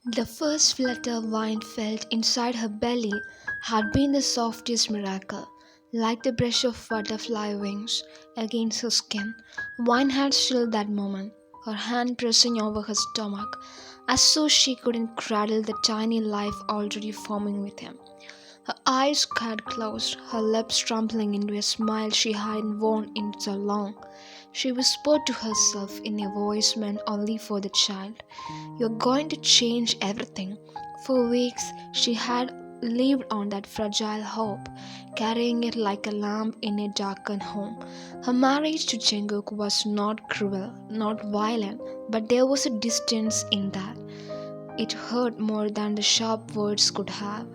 The first flutter Wine felt inside her belly had been the softest miracle, like the brush of butterfly wings against her skin. Wine had chilled that moment, her hand pressing over her stomach, as though she couldn't cradle the tiny life already forming with him. Her eyes had closed, her lips trembling into a smile she hadn't worn in so long. She whispered to herself in a voice meant only for the child, "You're going to change everything." For weeks, she had lived on that fragile hope, carrying it like a lamp in a darkened home. Her marriage to Jungkook was not cruel, not violent, but there was a distance in that. It hurt more than the sharp words could have.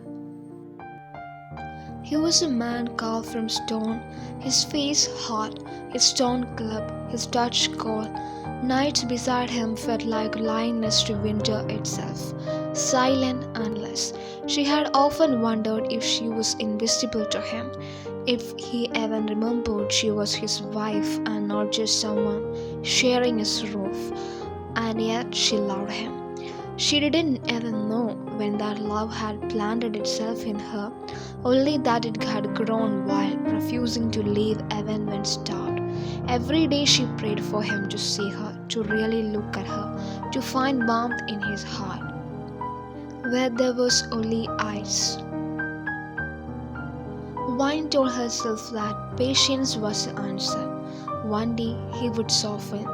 He was a man carved from stone, his face hot, his tone club, his touch cold. Nights beside him felt like lying next to winter itself, silent, endless. She had often wondered if she was invisible to him, if he even remembered she was his wife and not just someone sharing his roof. And yet she loved him. She didn't even know when that love had planted itself in her, only that it had grown wild, refusing to leave even when starved. Every day she prayed for him to see her, to really look at her, to find warmth in his heart, where there was only ice. Wine told herself that patience was the answer. One day he would soften.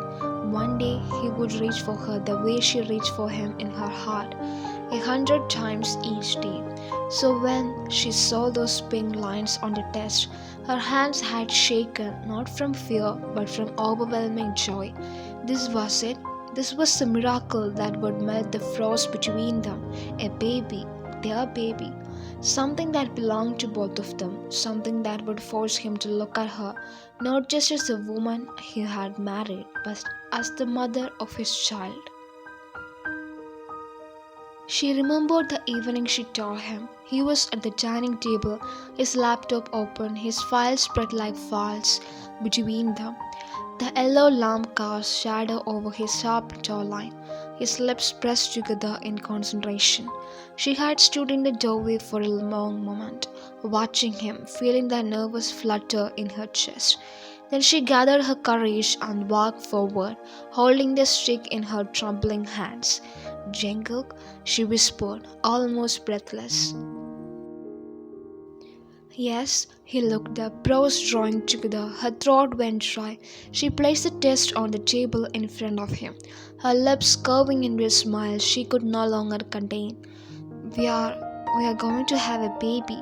One day he would reach for her the way she reached for him in her heart, 100 times each day. So when she saw those pink lines on the test, her hands had shaken not from fear but from overwhelming joy. This was it. This was the miracle that would melt the frost between them. A baby, their baby. Something that belonged to both of them, something that would force him to look at her not just as a woman he had married, but as the mother of his child. She remembered the evening she told him. He was at the dining table, his laptop open, his files spread like files between them. The yellow lamp cast shadow over his sharp jawline, his lips pressed together in concentration. She had stood in the doorway for a long moment, watching him, feeling the nervous flutter in her chest. Then she gathered her courage and walked forward, holding the stick in her trembling hands. "Jungkook," she whispered, almost breathless. Yes, he looked up, brows drawing together, her throat went dry. She placed the test on the table in front of him, her lips curving into a smile she could no longer contain. We are we are going to have a baby."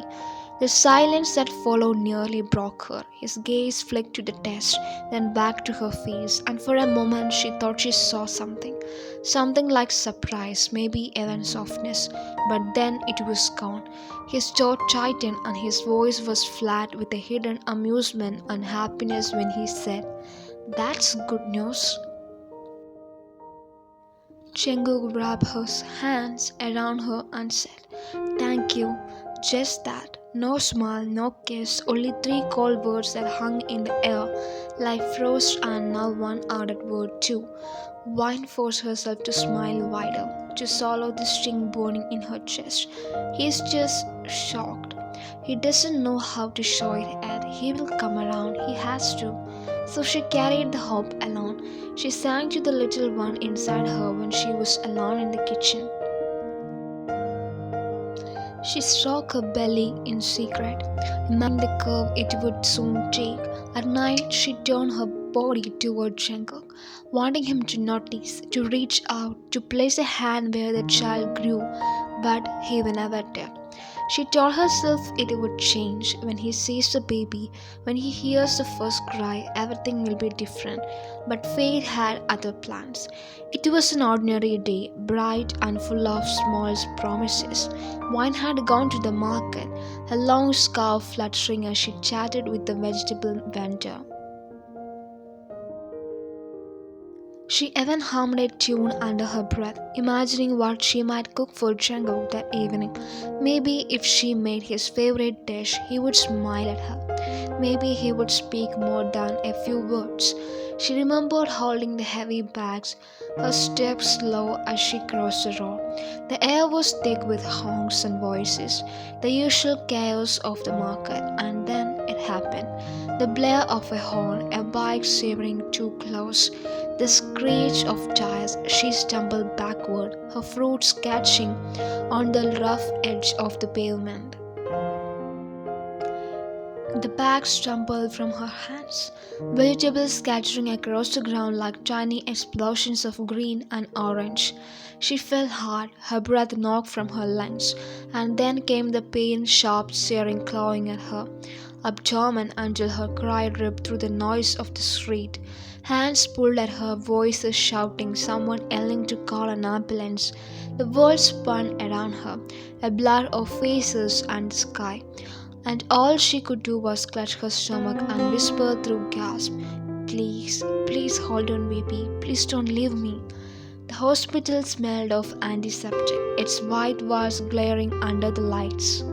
The silence that followed nearly broke her. His gaze flicked to the test, then back to her face, and for a moment she thought she saw something. Something like surprise, maybe even softness. But then it was gone. His jaw tightened and his voice was flat with a hidden amusement and happiness when he said, "That's good news." Chengu wrapped his hands around her and said, "Thank you." Just that. No smile, no kiss, only three cold words that hung in the air like frost, and now one added word too. Wine forced herself to smile wider, to swallow the sting burning in her chest. He's just shocked. He doesn't know how to show it yet. He will come around. He has to. So she carried the hope alone. She sang to the little one inside her when she was alone in the kitchen. She stroked her belly in secret, imagining the curve it would soon take. At night, she turned her body toward Jungkook, wanting him to notice, to reach out, to place a hand where the child grew, but he never did. She told herself it would change when he sees the baby, when he hears the first cry, everything will be different. But fate had other plans. It was an ordinary day, bright and full of small promises. Wine had gone to the market, her long scarf fluttering as she chatted with the vegetable vendor. She even hummed a tune under her breath, imagining what she might cook for Django that evening. Maybe if she made his favorite dish, he would smile at her. Maybe he would speak more than a few words. She remembered holding the heavy bags, her steps slow as she crossed the road. The air was thick with honks and voices, the usual chaos of the market, and then it happened. The blare of a horn, a bike swerving too close, the screech of tires. She stumbled backward, her fruits catching on the rough edge of the pavement. The bags tumbled from her hands, vegetables scattering across the ground like tiny explosions of green and orange. She fell hard, her breath knocked from her lungs, and then came the pain, sharp, searing, clawing at her abdomen until her cry ripped through the noise of the street. Hands pulled at her, voices shouting, someone yelling to call an ambulance. The world spun around her, a blur of faces and the sky, and all she could do was clutch her stomach and whisper through gasps, "Please, please hold on, baby. Please don't leave me." The hospital smelled of antiseptic, its white walls glaring under the lights.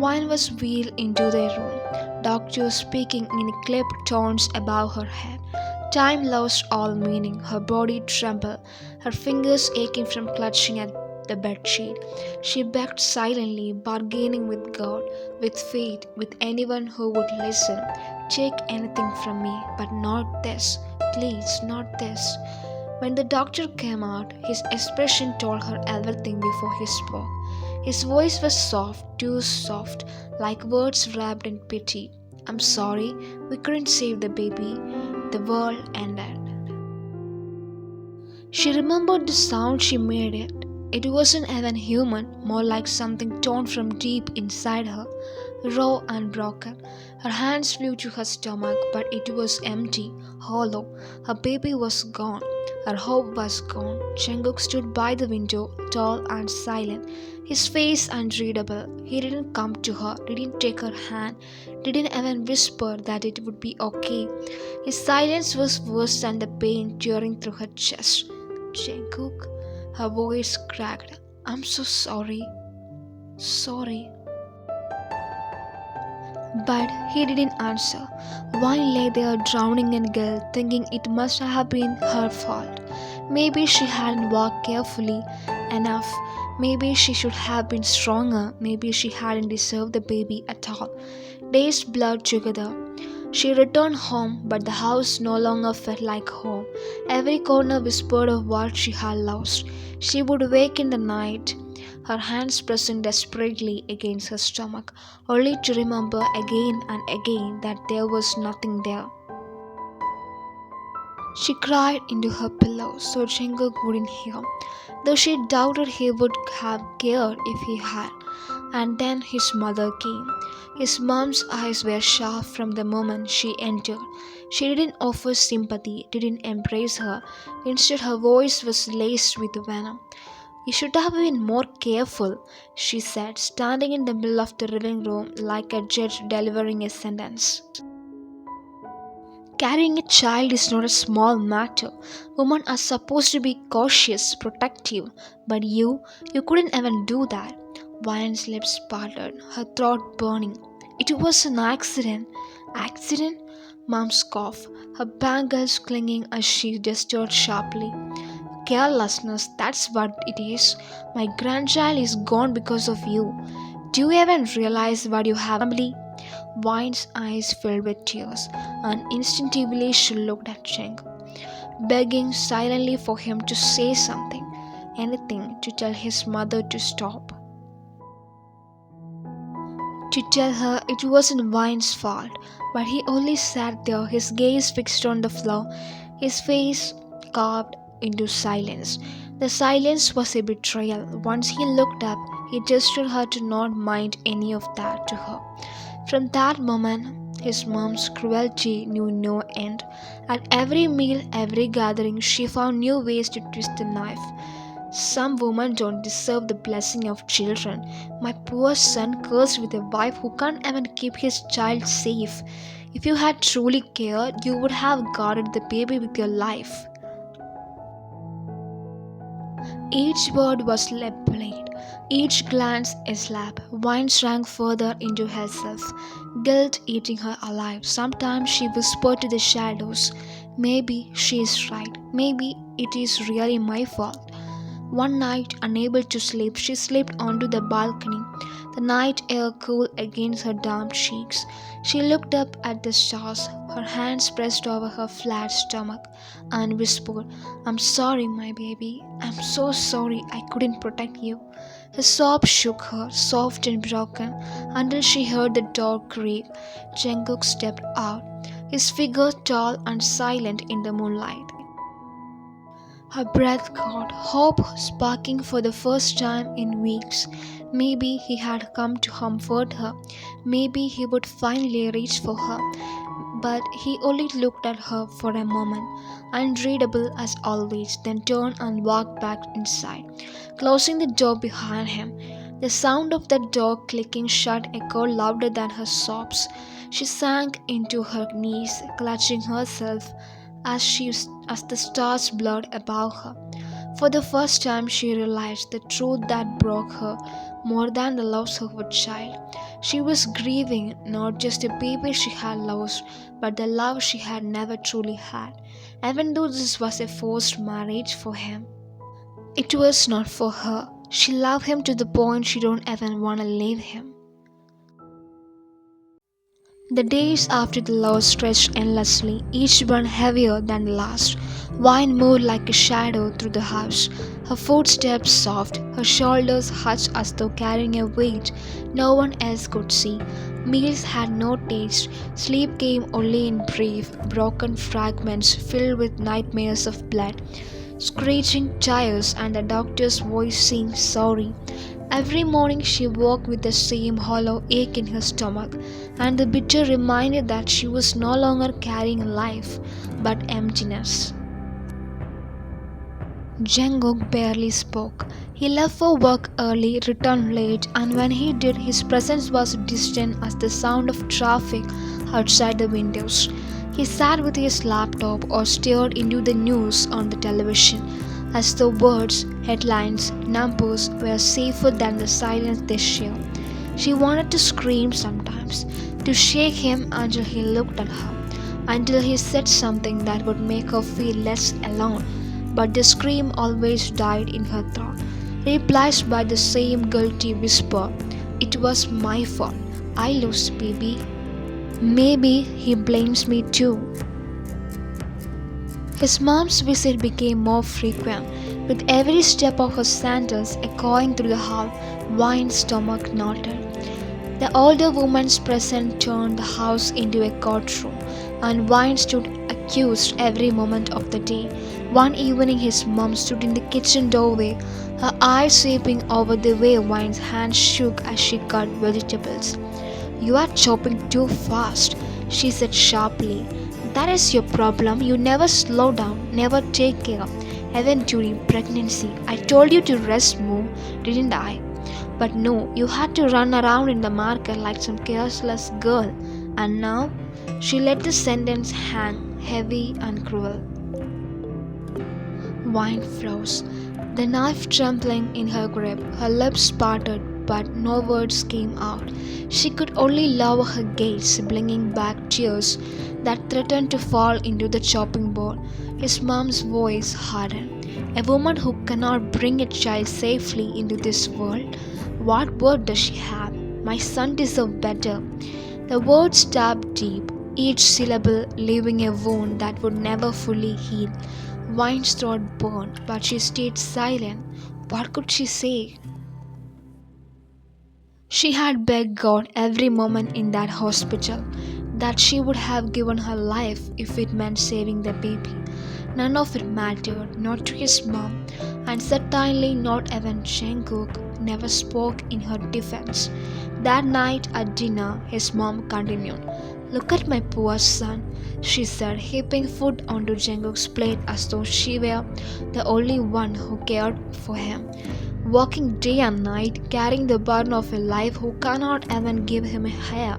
Wine was wheeled into their room, doctors speaking in clipped tones above her head. Time lost all meaning, her body trembled, her fingers aching from clutching at the bedsheet. She begged silently, bargaining with God, with fate, with anyone who would listen. "Take anything from me, but not this. Please, not this." When the doctor came out, his expression told her everything before he spoke. His voice was soft, too soft, like words wrapped in pity. "I'm sorry, we couldn't save the baby. The world ended." She remembered the sound she made it. It wasn't even human, more like something torn from deep inside her, raw and broken. Her hands flew to her stomach, but it was empty, hollow. Her baby was gone. Her hope was gone. Jungkook stood by the window, tall and silent, his face unreadable. He didn't come to her, didn't take her hand, didn't even whisper that it would be okay. His silence was worse than the pain tearing through her chest. "Jungkook," her voice cracked. "I'm so sorry. Sorry." But he didn't answer. Wine lay there drowning in guilt, thinking it must have been her fault. Maybe she hadn't walked carefully enough. Maybe she should have been stronger. Maybe she hadn't deserved the baby at all. Days blurred together. She returned home, but the house no longer felt like home. Every corner whispered of what she had lost. She would wake in the night, her hands pressing desperately against her stomach, only to remember again and again that there was nothing there. She cried into her pillow so Jungkook wouldn't hear, though she doubted he would have cared if he had. And then his mother came. His mom's eyes were sharp from the moment she entered. She didn't offer sympathy, didn't embrace her. Instead, her voice was laced with venom. "You should have been more careful," she said, standing in the middle of the living room like a judge delivering a sentence. "Carrying a child is not a small matter. Women are supposed to be cautious, protective. But you couldn't even do that." Vian's lips parted, her throat burning. "It was an accident." "Accident?" Mom scoffed, her bangles clinging as she gestured sharply. "Carelessness, that's what it is. My grandchild is gone because of you. Do you even realize what you have family?" Vine's eyes filled with tears, and instinctively she looked at Cheng, begging silently for him to say something, anything to tell his mother to stop. To tell her it wasn't Vine's fault, but he only sat there, his gaze fixed on the floor, his face carved into silence. The silence was a betrayal. Once he looked up, he gestured her to not mind any of that to her. From that moment, his mom's cruelty knew no end. At every meal, every gathering, she found new ways to twist the knife. "Some women don't deserve the blessing of children. My poor son cursed with a wife who can't even keep his child safe. If you had truly cared, you would have guarded the baby with your life." Each word was lip played, each glance a slap. Wine shrank further into herself, guilt eating her alive. Sometimes she whispered to the shadows, maybe she is right, maybe it is really my fault. One night, unable to sleep, she slipped onto the balcony, the night air cool against her damp cheeks. She looked up at the stars, her hands pressed over her flat stomach, and whispered, I'm sorry, my baby. I'm so sorry I couldn't protect you. Her sobs shook her, soft and broken, until she heard the door creak. Jungkook stepped out, his figure tall and silent in the moonlight. Her breath caught, hope sparking for the first time in weeks. Maybe he had come to comfort her. Maybe he would finally reach for her. But he only looked at her for a moment, unreadable as always, then turned and walked back inside, closing the door behind him. The sound of the door clicking shut echoed louder than her sobs. She sank into her knees, clutching herself as the stars blurred above her. For the first time, she realized the truth that broke her more than the loss of a child. She was grieving not just the baby she had lost, but the love she had never truly had, even though this was a forced marriage for him. It was not for her. She loved him to the point she don't even want to leave him. The days after the loss stretched endlessly, each one heavier than the last. Wine moved like a shadow through the house, her footsteps soft, her shoulders hushed as though carrying a weight no one else could see. Meals had no taste, sleep came only in brief, broken fragments filled with nightmares of blood, screeching tires, and the doctor's voice saying sorry. Every morning she woke with the same hollow ache in her stomach, and the bitter reminder that she was no longer carrying life, but emptiness. Jungkook barely spoke. He left for work early, returned late, and when he did, his presence was distant as the sound of traffic outside the windows. He sat with his laptop or stared into the news on the television, as though words, headlines, numbers were safer than the silence they share. She wanted to scream sometimes, to shake him until he looked at her, until he said something that would make her feel less alone. But the scream always died in her throat, replaced by the same guilty whisper, it was my fault. I lost baby. Maybe he blames me too. His mom's visit became more frequent, with every step of her sandals echoing through the hall. Wine's stomach knotted. The older woman's presence turned the house into a courtroom, and Wine stood accused every moment of the day. One evening, his mom stood in the kitchen doorway, her eyes sweeping over the way Wine's hands shook as she cut vegetables. You are chopping too fast, she said sharply. That is your problem. You never slow down, never take care. Even during pregnancy, I told you to rest more, didn't I? But no, you had to run around in the market like some careless girl. And now, she let the sentence hang, heavy and cruel. Wine froze, the knife trembling in her grip, her lips parted, but no words came out. She could only lower her gaze, bringing back tears that threatened to fall into the chopping board. His mom's voice hardened. A woman who cannot bring a child safely into this world? What word does she have? My son deserves better. The words stabbed deep, each syllable leaving a wound that would never fully heal. Wine's throat burned, but she stayed silent. What could she say? She had begged God every moment in that hospital that she would have given her life if it meant saving the baby. None of it mattered, not to his mom, and certainly not even Jungkook never spoke in her defense. That night at dinner, his mom continued. Look at my poor son, she said, heaping food onto Jungkook's plate as though she were the only one who cared for him. Working day and night, carrying the burden of a life who cannot even give him a hair.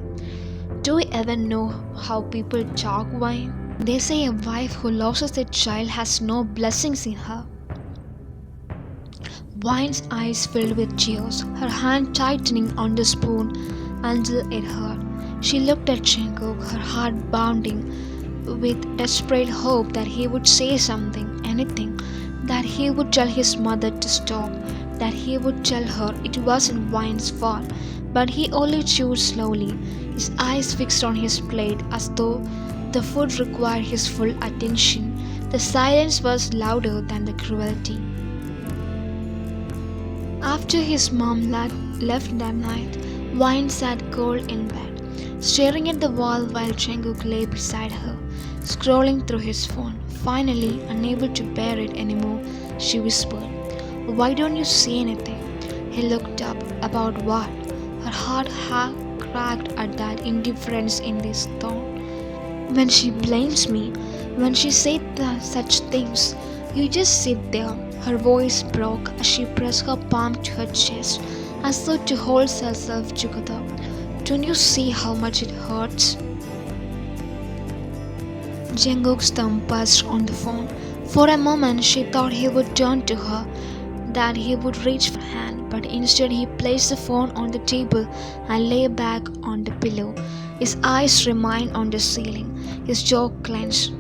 Do we even know how people talk, Wine? They say a wife who loses a child has no blessings in her. Wine's eyes filled with tears, her hand tightening on the spoon until it hurt. She looked at Jungkook, her heart bounding with desperate hope that he would say something, anything, that he would tell his mother to stop, that he would tell her it wasn't Wine's fault. But he only chewed slowly, his eyes fixed on his plate as though the food required his full attention. The silence was louder than the cruelty. After his mom left that night, Wine sat cold in bed, staring at the wall while Jungkook lay beside her, scrolling through his phone. Finally, unable to bear it anymore, she whispered, "Why don't you say anything?" He looked up. About what? Her heart had cracked at that indifference in this tone. When she blames me, when she said such things, you just sit there. Her voice broke as she pressed her palm to her chest as though to hold herself together. Don't you see how much it hurts? Jungkook's thumb buzzed on the phone. For a moment she thought he would turn to her, that he would reach for her hand, but instead he placed the phone on the table and lay back on the pillow. His eyes remained on the ceiling, his jaw clenched.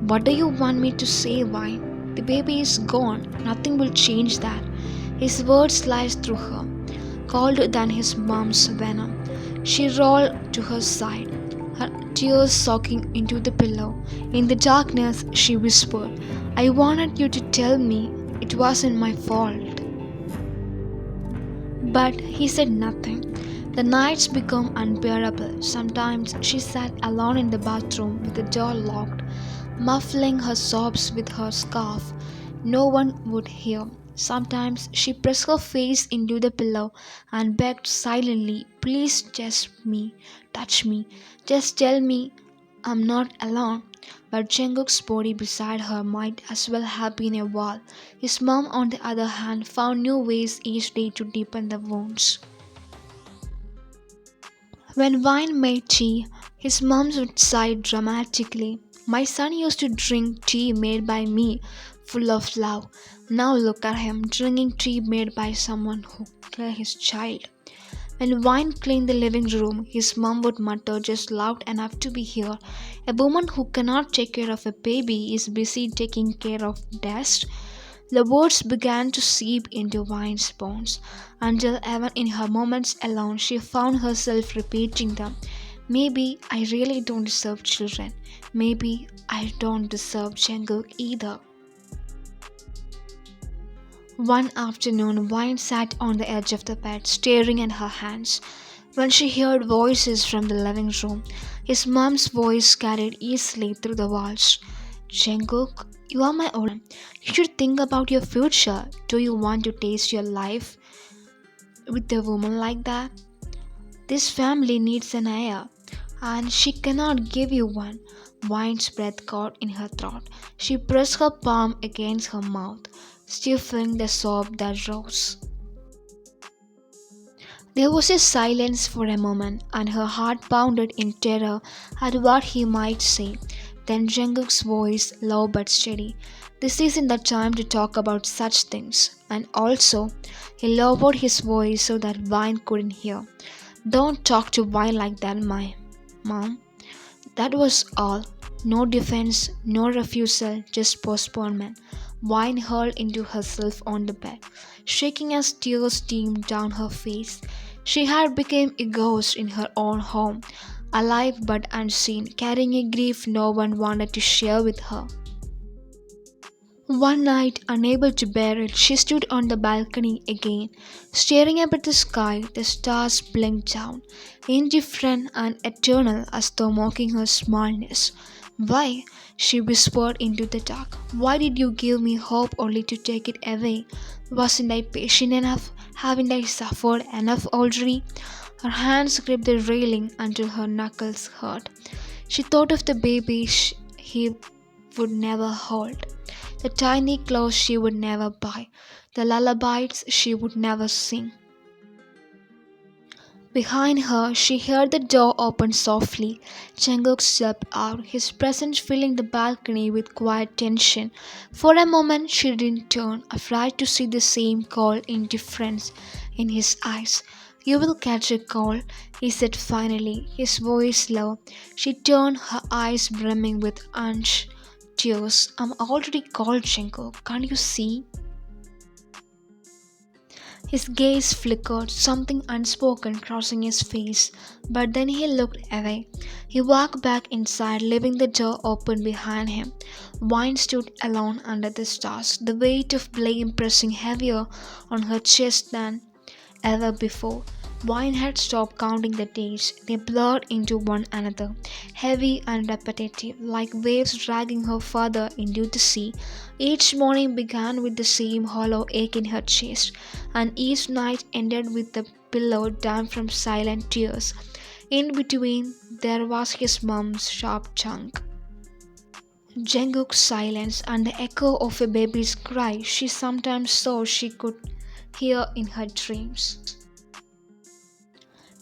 What do you want me to say, Vine? The baby is gone. Nothing will change that. His words sliced through her, colder than his mom's venom. She rolled to her side, her tears soaking into the pillow. In the darkness, she whispered, I wanted you to tell me it wasn't my fault. But he said nothing. The nights became unbearable. Sometimes she sat alone in the bathroom with the door locked, muffling her sobs with her scarf. No one would hear. Sometimes she pressed her face into the pillow and begged silently, please touch me, just tell me I'm not alone. But Jungkook's body beside her might as well have been a wall. His mom, on the other hand, found new ways each day to deepen the wounds. When Vine made tea, his mom would sigh dramatically. My son used to drink tea made by me, full of love. Now look at him drinking tea made by someone who killed his child. When Vine cleaned the living room, his mom would mutter just loud enough to be heard. A woman who cannot take care of a baby is busy taking care of dust. The words began to seep into Vine's bones, until even in her moments alone she found herself repeating them. Maybe I really don't deserve children. Maybe I don't deserve Jungkook either. One afternoon, Vine sat on the edge of the bed, staring at her hands. When she heard voices from the living room, his mom's voice carried easily through the walls. Jungkook, you are my old man. You should think about your future. Do you want to taste your life with a woman like that? This family needs an heir, and she cannot give you one. Wine's breath caught in her throat. She pressed her palm against her mouth, stifling the sob that rose. There was a silence for a moment, and her heart pounded in terror at what he might say. Then Jungkook's voice, low but steady. This isn't the time to talk about such things. And also, he lowered his voice so that Vine couldn't hear. Don't talk to Vine like that, my mom. That was all. No defense, no refusal, just postponement. Vine hurled into herself on the bed, shaking as tears streamed down her face. She had become a ghost in her own home, alive but unseen, carrying a grief no one wanted to share with her. One night, unable to bear it, she stood on the balcony again, staring up at the sky. The stars blinked down, indifferent and eternal as though mocking her smallness. Why? She whispered into the dark. Why did you give me hope only to take it away? Wasn't I patient enough? Haven't I suffered enough already? Her hands gripped the railing until her knuckles hurt. She thought of the baby he would never hold, the tiny clothes she would never buy, the lullabies she would never sing. Behind her, she heard the door open softly. Jungkook stepped out, his presence filling the balcony with quiet tension. For a moment, she didn't turn, afraid to see the same cold indifference in his eyes. "You will catch a cold," he said finally, his voice low. She turned, her eyes brimming with tears. "I'm already cold, Jungkook. Can't you see?" His gaze flickered, something unspoken crossing his face, but then he looked away. He walked back inside, leaving the door open behind him. Wine stood alone under the stars, the weight of blame pressing heavier on her chest than ever before. Wine had stopped counting the days. They blurred into one another, heavy and repetitive, like waves dragging her farther into the sea. Each morning began with the same hollow ache in her chest, and each night ended with the pillow damp from silent tears. In between, there was his mum's sharp chunk. Jungkook's silence and the echo of a baby's cry she sometimes saw she could hear in her dreams.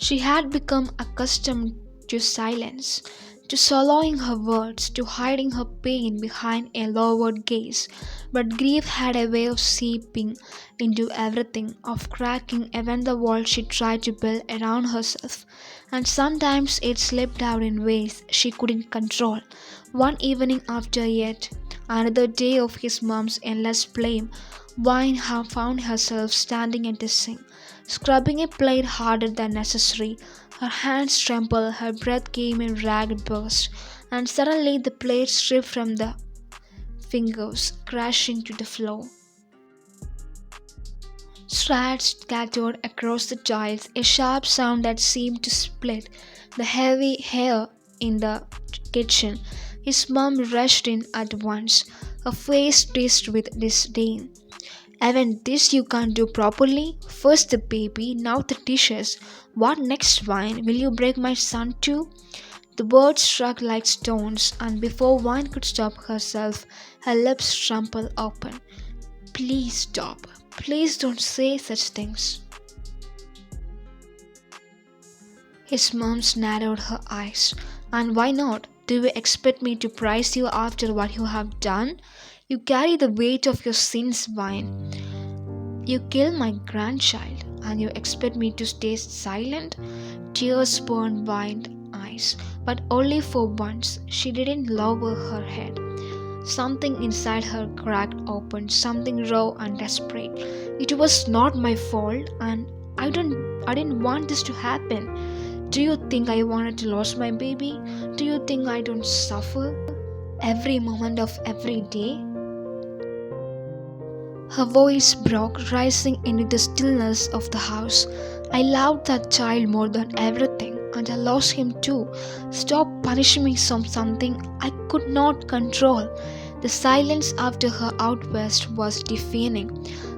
She had become accustomed to silence, to swallowing her words, to hiding her pain behind a lowered gaze. But grief had a way of seeping into everything, of cracking even the walls she tried to build around herself. And sometimes it slipped out in ways she couldn't control. One evening after yet another day of his mom's endless blame, Vine found herself standing at the sink, scrubbing a plate harder than necessary. Her hands trembled, her breath came in ragged bursts, and suddenly the plate stripped from the fingers, crashing to the floor. Shreds scattered across the tiles, a sharp sound that seemed to split the heavy air in the kitchen. His mum rushed in at once, her face twisted with disdain. "Even this you can't do properly? First the baby, now the dishes. What next, Wine? Will you break my son too?" The words struck like stones, and before Wine could stop herself, her lips trembled open. "Please stop. Please don't say such things." His mom narrowed her eyes. "And why not? Do you expect me to praise you after what you have done? You carry the weight of your sins, Vine. You killed my grandchild, and you expect me to stay silent?" Tears burned Vine's eyes, but only for once. She didn't lower her head. Something inside her cracked open, something raw and desperate. "It was not my fault, and I didn't want this to happen. Do you think I wanted to lose my baby? Do you think I don't suffer every moment of every day?" Her voice broke, rising into the stillness of the house. "I loved that child more than everything, and I lost him too. Stop punishing me from something I could not control." The silence after her outburst was deafening.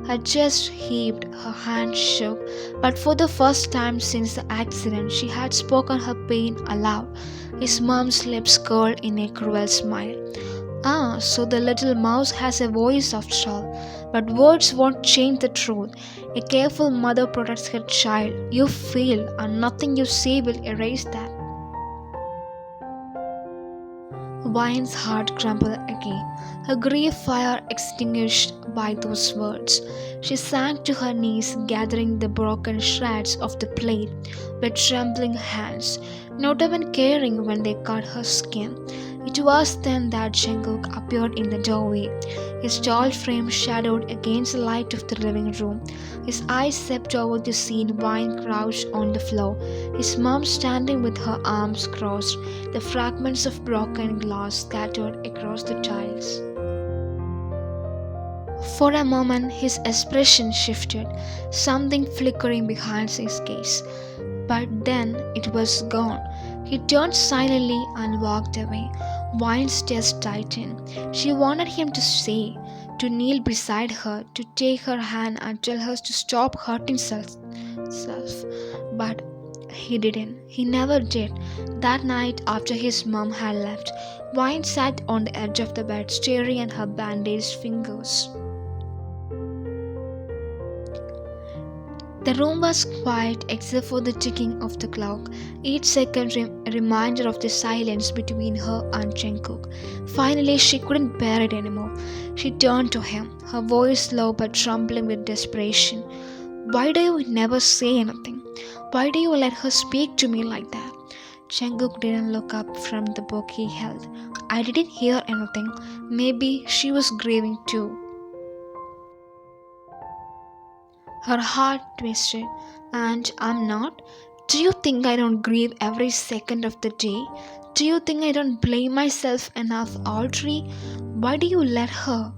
Her chest heaved, her hands shook, but for the first time since the accident she had spoken her pain aloud. His mom's lips curled in a cruel smile. "Ah, so the little mouse has a voice after all. But words won't change the truth. A careful mother protects her child. You failed, and nothing you say will erase that." Vine's heart crumbled again, her grief fire extinguished by those words. She sank to her knees, gathering the broken shreds of the plate with trembling hands, not even caring when they cut her skin. It was then that Jungkook appeared in the doorway, his tall frame shadowed against the light of the living room. His eyes swept over the scene, Vine crouched on the floor, his mom standing with her arms crossed, the fragments of broken glass scattered across the tiles. For a moment his expression shifted, something flickering behind his gaze. But then it was gone. He turned silently and walked away. Vine's chest tightened. She wanted him to stay, to kneel beside her, to take her hand and tell her to stop hurting herself. But he didn't. He never did. That night, after his mom had left, Vine sat on the edge of the bed, staring at her bandaged fingers. The room was quiet except for the ticking of the clock, each second a reminder of the silence between her and Jungkook. Finally, she couldn't bear it anymore. She turned to him, her voice low but trembling with desperation. Why do you never say anything? Why do you let her speak to me like that? Jungkook didn't look up from the book he held. I didn't hear anything. Maybe she was grieving too. Her heart twisted. And I'm not? Do you think I don't grieve every second of the day? Do you think I don't blame myself enough, Audrey? Why do you let her?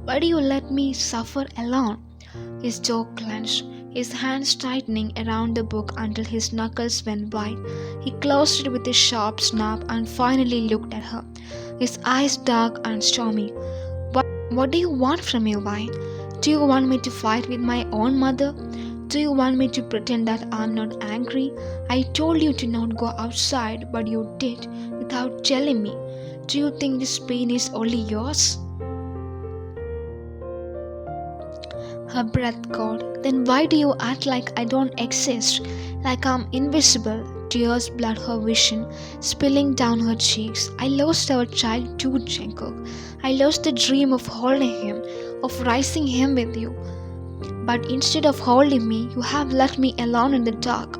Why do you let me suffer alone? His jaw clenched, his hands tightening around the book until his knuckles went white. He closed it with a sharp snap and finally looked at her, his eyes dark and stormy. What do you want from me, Vine? Do you want me to fight with my own mother? Do you want me to pretend that I'm not angry? I told you to not go outside, but you did without telling me. Do you think this pain is only yours? Her breath caught. Then why do you act like I don't exist? Like I'm invisible? Tears blurred her vision, spilling down her cheeks. I lost our child too, Jungkook. I lost the dream of holding him, of raising him with you. But instead of holding me, you have left me alone in the dark.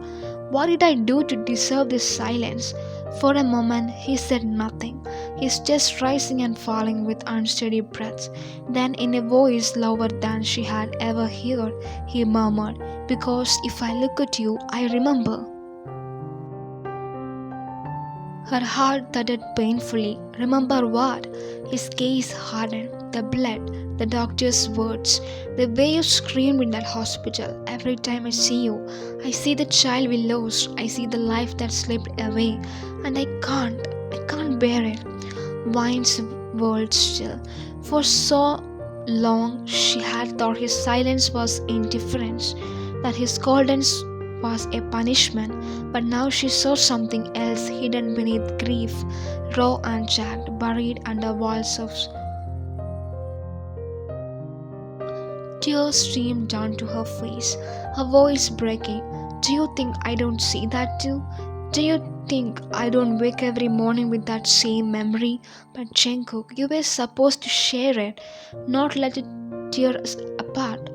What did I do to deserve this silence? For a moment, he said nothing, his chest rising and falling with unsteady breaths. Then, in a voice lower than she had ever heard, he murmured, "Because if I look at you, I remember." Her heart thudded painfully. Remember what? His gaze hardened. The blood, the doctor's words, the way you screamed in that hospital. Every time I see you, I see the child we lost. I see the life that slipped away. And I can't bear it. Vine's world still. For so long, she had thought his silence was indifference, that his coldness was a punishment, but now she saw something else hidden beneath grief, raw and jagged, buried under walls of. Tears streamed down to her face, her voice breaking. Do you think I don't see that too? Do you think I don't wake every morning with that same memory? But Jungkook, you were supposed to share it, not let it tear us apart.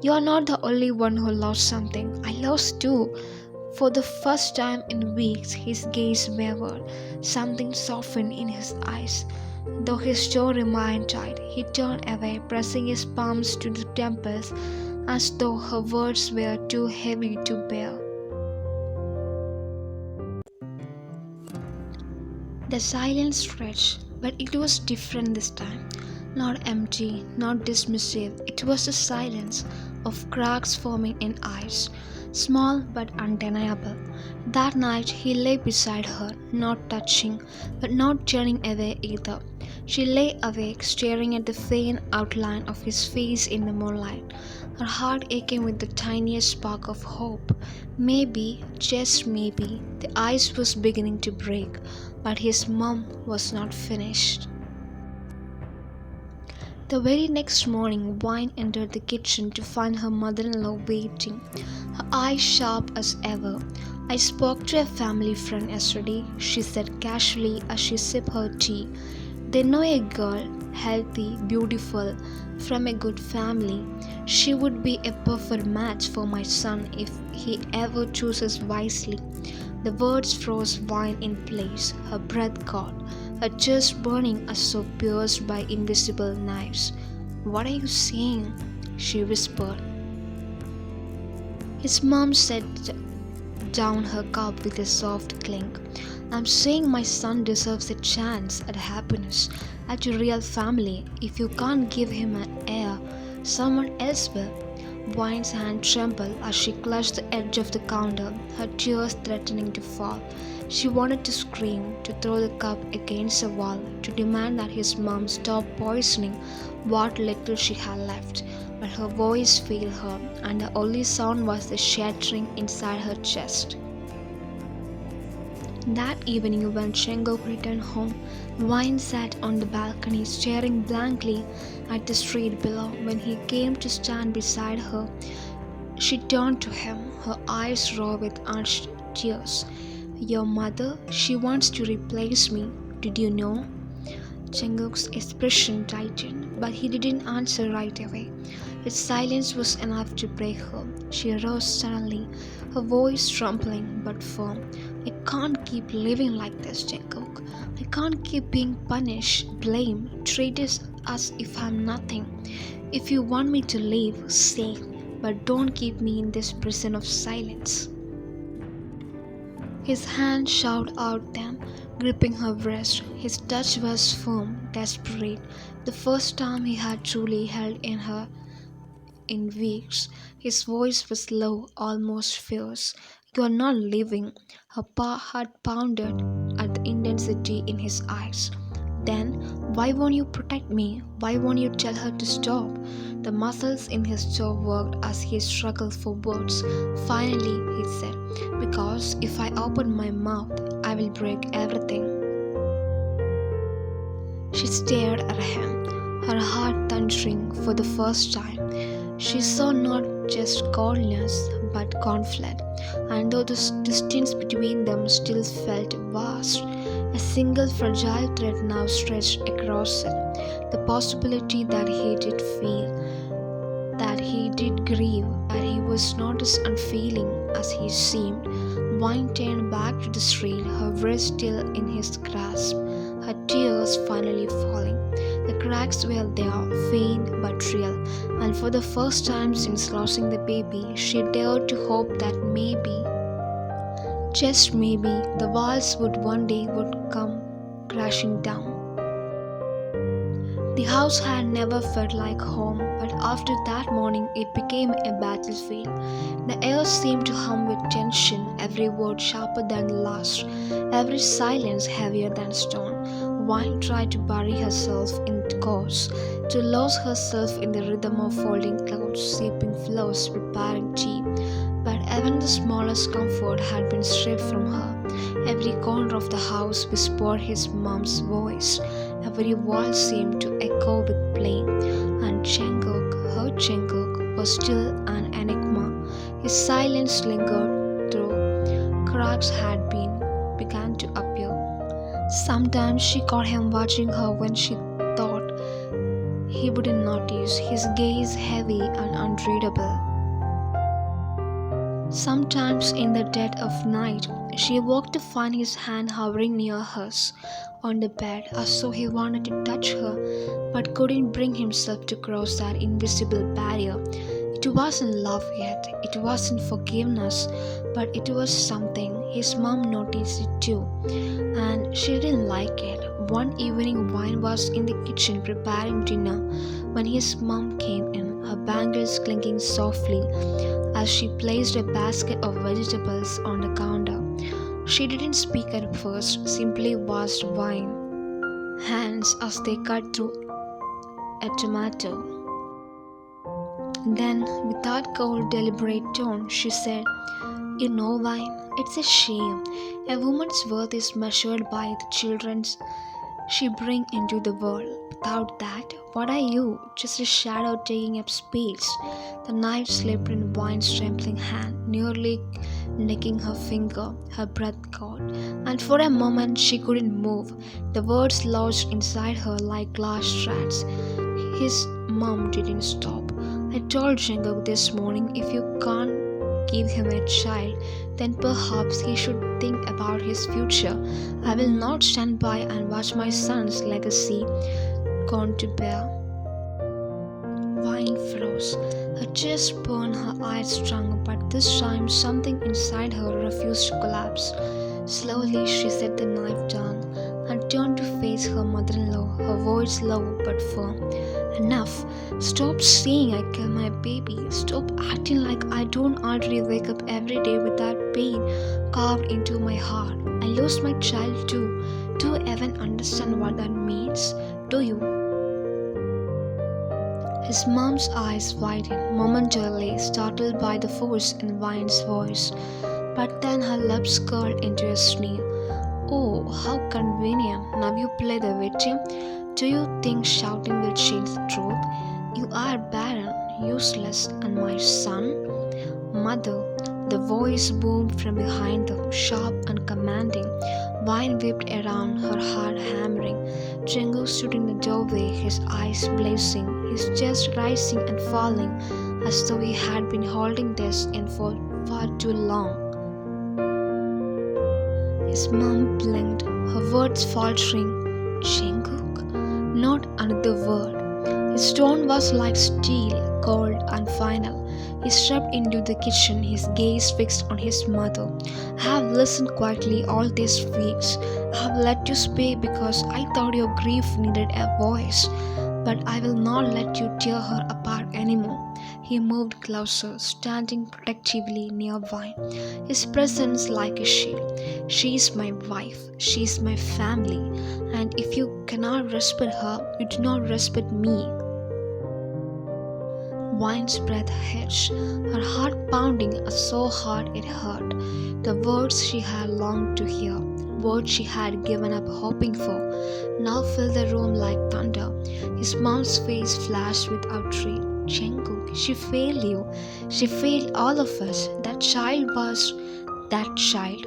You are not the only one who lost something. I lost too. For the first time in weeks, his gaze wavered. Something softened in his eyes. Though his jaw remained tight, he turned away, pressing his palms to the temples as though her words were too heavy to bear. The silence stretched, but it was different this time. Not empty, not dismissive. It was a silence of cracks forming in eyes, small but undeniable. That night he lay beside her, not touching, but not turning away either. She lay awake, staring at the faint outline of his face in the moonlight, her heart aching with the tiniest spark of hope. Maybe, just maybe, the ice was beginning to break, but his mum was not finished. The very next morning, Wine entered the kitchen to find her mother-in-law waiting, her eyes sharp as ever. "I spoke to a family friend yesterday," she said casually as she sipped her tea. "They know a girl, healthy, beautiful, from a good family. She would be a perfect match for my son if he ever chooses wisely." The words froze Wine in place, her breath caught, her chest burning as though pierced by invisible knives. "What are you saying?" she whispered. His mom set down her cup with a soft clink. "I'm saying my son deserves a chance at happiness, at a real family. If you can't give him an heir, someone else will." Wine's hand trembled as she clutched the edge of the counter, her tears threatening to fall. She wanted to scream, to throw the cup against the wall, to demand that his mom stop poisoning what little she had left. But her voice failed her, and the only sound was the shattering inside her chest. That evening, when Jungkook returned home, Wine sat on the balcony staring blankly at the street below. When he came to stand beside her, She turned to him, her eyes raw with unshed tears. Your mother, she wants to replace me. Did you know? Jungkook's expression tightened, but he didn't answer right away. His silence was enough to break her. She rose suddenly, her voice trembling but firm. I can't keep living like this, Jungkook. I can't keep being punished, blamed, treated as if I'm nothing. If you want me to leave, say, but don't keep me in this prison of silence. His hand shot out then, gripping her wrist. His touch was firm, desperate, the first time he had truly held in her in weeks. His voice was low, almost fierce. You are not leaving. Her heart pounded at the intensity in his eyes. Then, why won't you protect me? Why won't you tell her to stop? The muscles in his jaw worked as he struggled for words. Finally, he said, because if I open my mouth, I will break everything. She stared at him, her heart thundering for the first time. She saw not just coldness but conflict, and though the distance between them still felt vast, a single fragile thread now stretched across it. The possibility that he did feel, that he did grieve, that he was not as unfeeling as he seemed. Wine turned back to the street, her wrist still in his grasp, her tears finally falling. The cracks were there, faint but real, and for the first time since losing the baby, she dared to hope that maybe, just maybe, the walls one day would come crashing down. The house had never felt like home, but after that morning it became a battlefield. The air seemed to hum with tension, every word sharper than the last, every silence heavier than stone. Wine tried to bury herself in chords, to lose herself in the rhythm of folding clothes, sweeping floors, preparing tea. But even the smallest comfort had been stripped from her. Every corner of the house whispered his mom's voice. Every wall seemed to echo with blame. And Jungkook, her Jungkook, was still an enigma. His silence lingered through cracks began to appear. Sometimes she caught him watching her when she thought he wouldn't notice, his gaze heavy and unreadable. Sometimes in the dead of night, she woke to find his hand hovering near hers on the bed as though he wanted to touch her but couldn't bring himself to cross that invisible barrier. It wasn't love yet, it wasn't forgiveness, but it was something. His mom noticed it too, and she didn't like it. One evening, Wine was in the kitchen preparing dinner when his mom came in, her bangles clinking softly as she placed a basket of vegetables on the counter. She didn't speak at first, simply watched Wine hands as they cut through a tomato. Then, without cold, deliberate tone, she said, You know, Wine, it's a shame. A woman's worth is measured by the children she brings into the world. Without that, what are you? Just a shadow taking up space. The knife slipped in Wine's trembling hand, nearly nicking her finger. Her breath caught, and for a moment she couldn't move. The words lodged inside her like glass shards. His mom didn't stop. I told Jungkook this morning, if you can't give him a child, then perhaps he should think about his future. I will not stand by and watch my son's legacy gone to bear. Wine froze. Her chest burned, her eyes strung, but this time something inside her refused to collapse. Slowly she set the knife down and turned to face her mother-in-law, her voice low but firm. Enough. Stop saying I killed my baby. Stop acting like I don't already wake up every day with that pain carved into my heart. I lost my child too. Do you even understand what that means? Do you? His mom's eyes widened, momentarily startled by the force in Wine's voice. But then her lips curled into a sneer. Oh, how convenient. Now you play the victim. Do you think shouting will change the truth? You are barren, useless, and my son? mother. The voice boomed from behind them, sharp and commanding. Wine whipped around, her heart hammering. Django stood in the doorway, his eyes blazing, his chest rising and falling, as though he had been holding this in for far too long. His mum blinked, her words faltering. Jungkook? Not another word. His tone was like steel, cold and final. He stepped into the kitchen, his gaze fixed on his mother. I have listened quietly all these weeks. I have let you speak because I thought your grief needed a voice. But I will not let you tear her apart anymore. He moved closer, standing protectively nearby, his presence like a shield. She's my wife, she's my family, and if you cannot respect her, you do not respect me. Wine's breath hitched, her heart pounding so hard it hurt. The words she had longed to hear, words she had given up hoping for, now filled the room like thunder. His mom's face flashed with outrage. Jungkook, she failed you. She failed all of us. That child was that child.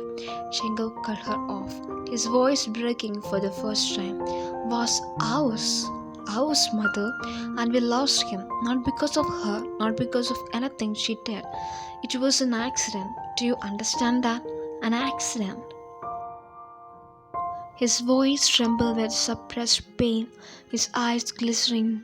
Jungkook cut her off, his voice breaking for the first time. Was ours. Ours, mother, and we lost him, not because of her, not because of anything she did. It was an accident. Do you understand that? An accident. His voice trembled with suppressed pain, his eyes glistening,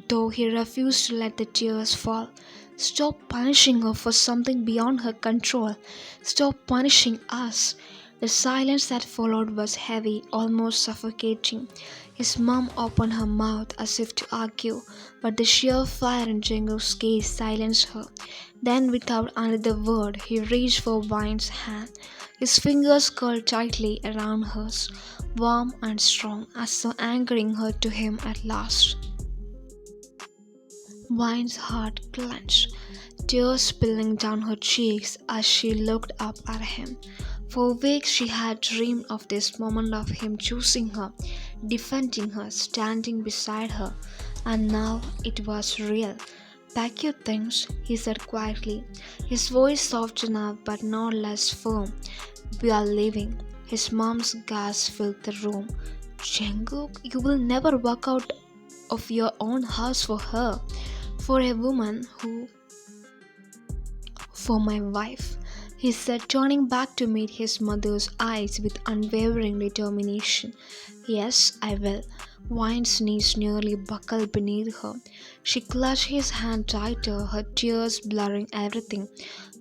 though he refused to let the tears fall. Stop punishing her for something beyond her control. Stop punishing us. The silence that followed was heavy, almost suffocating. His mom opened her mouth as if to argue, but the sheer fire in Jungkook's gaze silenced her. Then, without another word, he reached for Wine's hand. His fingers curled tightly around hers, warm and strong, as though anchoring her to him at last. Wine's heart clenched, tears spilling down her cheeks as she looked up at him. For weeks she had dreamed of this moment of him choosing her, defending her, standing beside her, and now it was real. Pack your things, he said quietly, his voice soft enough but not less firm. We are leaving. His mom's gasp filled the room. Jungkook, you will never walk out of your own house for her, for a woman who... For my wife, he said, turning back to meet his mother's eyes with unwavering determination. Yes, I will. Wine's knees nearly buckled beneath her. She clutched his hand tighter, her tears blurring everything.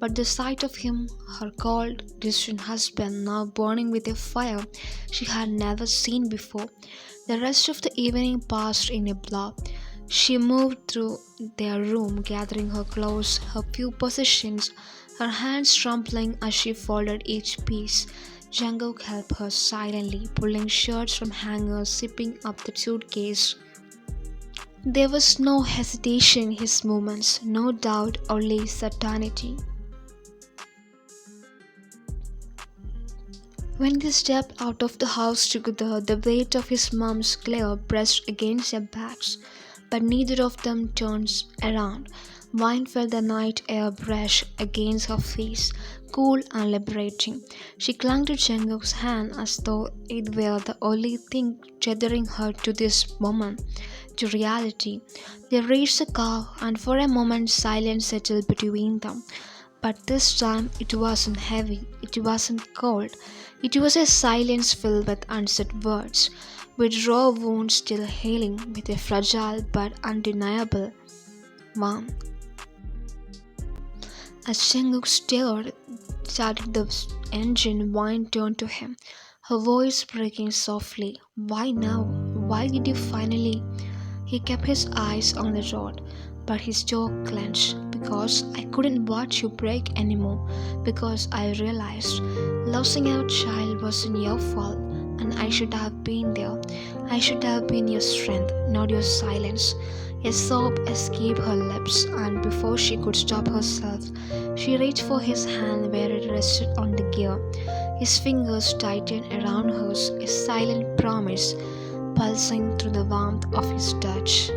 But the sight of him, her cold, distant husband, now burning with a fire she had never seen before. The rest of the evening passed in a blur. She moved through their room, gathering her clothes, her few possessions, her hands trembling as she folded each piece. Jungkook helped her silently, pulling shirts from hangers, zipping up the suitcase. There was no hesitation in his movements, no doubt, only certainty. When they stepped out of the house together, the weight of his mom's glare pressed against their backs, but neither of them turned around. Wine felt the night air brush against her face, cool and liberating. She clung to Jungkook's hand as though it were the only thing tethering her to this moment, to reality. They reached the car, and for a moment silence settled between them. But this time it wasn't heavy, it wasn't cold. It was a silence filled with unsaid words, with raw wounds still healing, with a fragile but undeniable warmth. As Jungkook started the engine, Wine turned to him, her voice breaking softly. Why now? Why did you finally? He kept his eyes on the road, but his jaw clenched. Because I couldn't watch you break anymore. Because I realized losing our child wasn't your fault, and I should have been there. I should have been your strength, not your silence. A sob escaped her lips, and before she could stop herself, she reached for his hand where it rested on the gear. His fingers tightened around hers, a silent promise pulsing through the warmth of his touch.